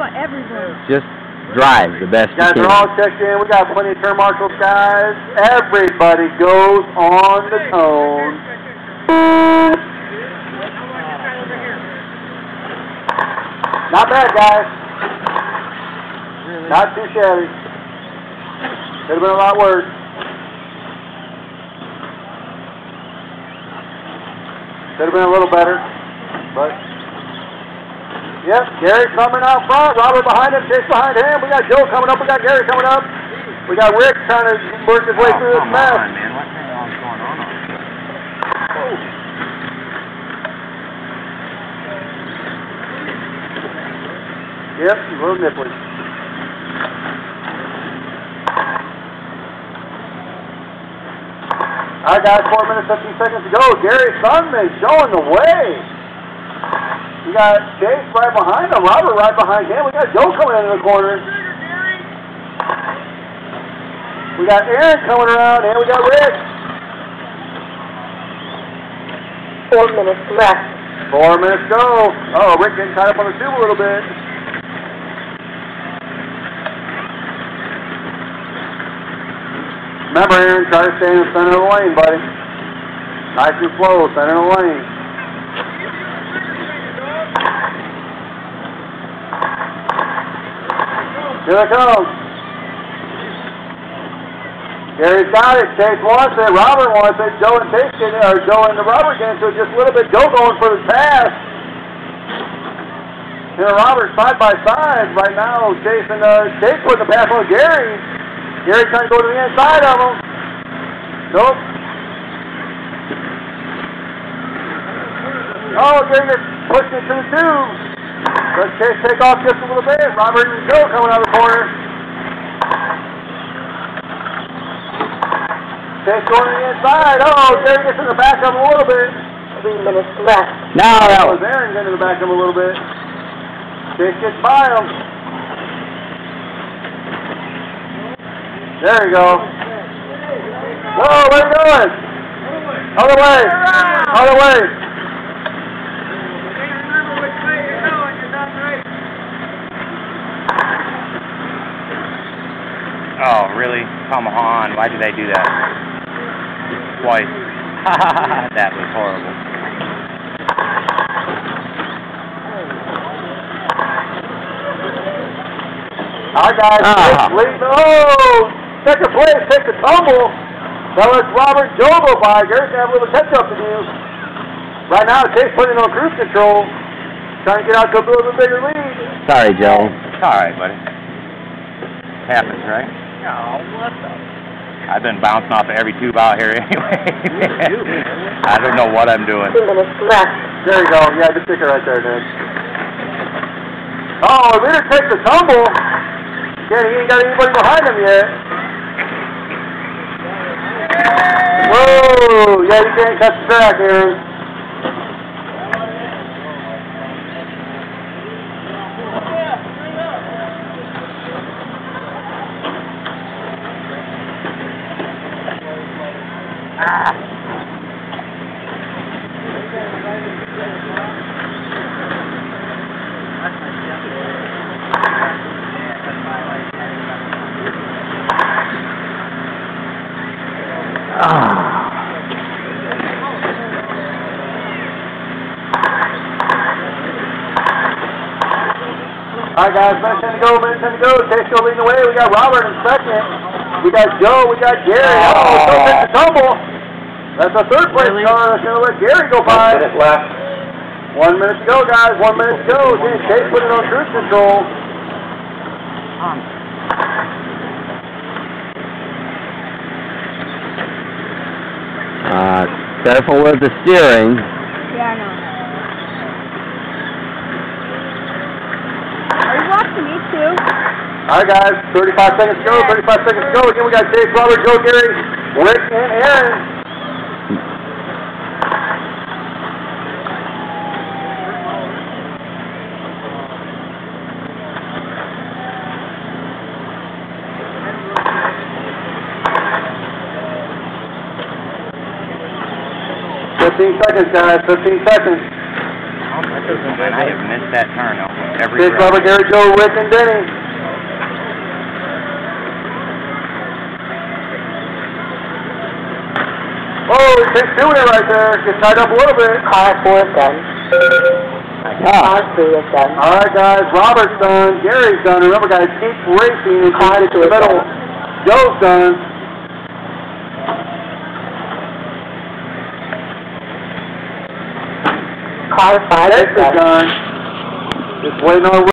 but everyone. Just drive the best you Guys can. are all checked in. We got plenty of turn marshals, guys. Everybody goes on the cone. Not bad, guys. Not too shabby. Could have been a lot worse. Could have been a little better, but yep, Gary coming out front, Robert behind him, Chase behind him. We got Joe coming up, we got Gary coming up. We got Rick trying to work his way through this mess. Come on, man. What the hell is going on? Yep, a little nipply. All right, guys, 4 minutes, 15 seconds to go. Gary Sundman showing the way. We got Chase right behind him, Robert right behind him. We got Joe coming into the corner. We got Aaron coming around, and we got Rick. 4 minutes left. 4 minutes go. Oh, Rick getting tied up on the tube a little bit. Remember, Aaron, try to stay in the center of the lane, buddy. Nice and slow, center of the lane. Here it comes. Gary's got it. Chase wants it. Robert wants it. Joe and Chase get it, or Joe and Robert get into it just a little bit. Joe going for the pass. Here, Robert side by side right now. Chase putting the pass on Gary. Gary trying to go to the inside of him. Nope. Oh, Gary gets pushed into the tube. Let's Chase take off just a little bit. Robert and Joe coming out of the corner. Chase going to the inside. Oh, Gary gets in the back of him a little bit. 3 minutes left. No, that was Aaron getting in the back of him a little bit. Chase gets by him. There you go. Whoa, where are you going? Other way. Other way. Oh, really? Come on. Why did I do that? Twice. That was horrible. All right, guys. Oh, second place, take the tumble. That was Robert Joe go by. Gary's going to have a little catch-up to do. Right now, Chase putting on cruise control, trying to get out to a little bit bigger lead. sorry, Joe. It's all right, buddy. Happens, right? Oh, what the? I've been bouncing off of every tube out here anyway. I don't know what I'm doing. 2 minutes left. There you go. Yeah, just stick it right there, dude. Oh, leader takes the tumble. Again, he ain't got anybody behind him yet. Whoa! Yeah, you can't catch the track, Aaron. All right, guys, minutes to go, Chase still leading the way. We got Robert in second. We got Joe, we got Gary. Oh, Joe takes the tumble. That's the third place car. That's going to let Gary go by. 1 minute left. 1 minute to go, guys. 1 minute to go. Again, Chase put it on cruise control. Careful with the steering. Yeah, I know. Are you watching me too? All right, guys. 35 seconds to go. 35 seconds to go. Again, we got Chase, Robert, Joe, Gary, Rick, and Aaron. Fifteen seconds, guys. 15 seconds. I have missed that turn. every Chase Robert, Gary, Joe, Rick, and Denny. Oh, Chase doing it right there. Get tied up a little bit. Car 4 is done. Car 3 is done. All right, guys. Robert's done. Gary's done. Remember, guys, keep racing until you get to the middle. Joe's done. Car 5 is Chase is done. done. Just waiting on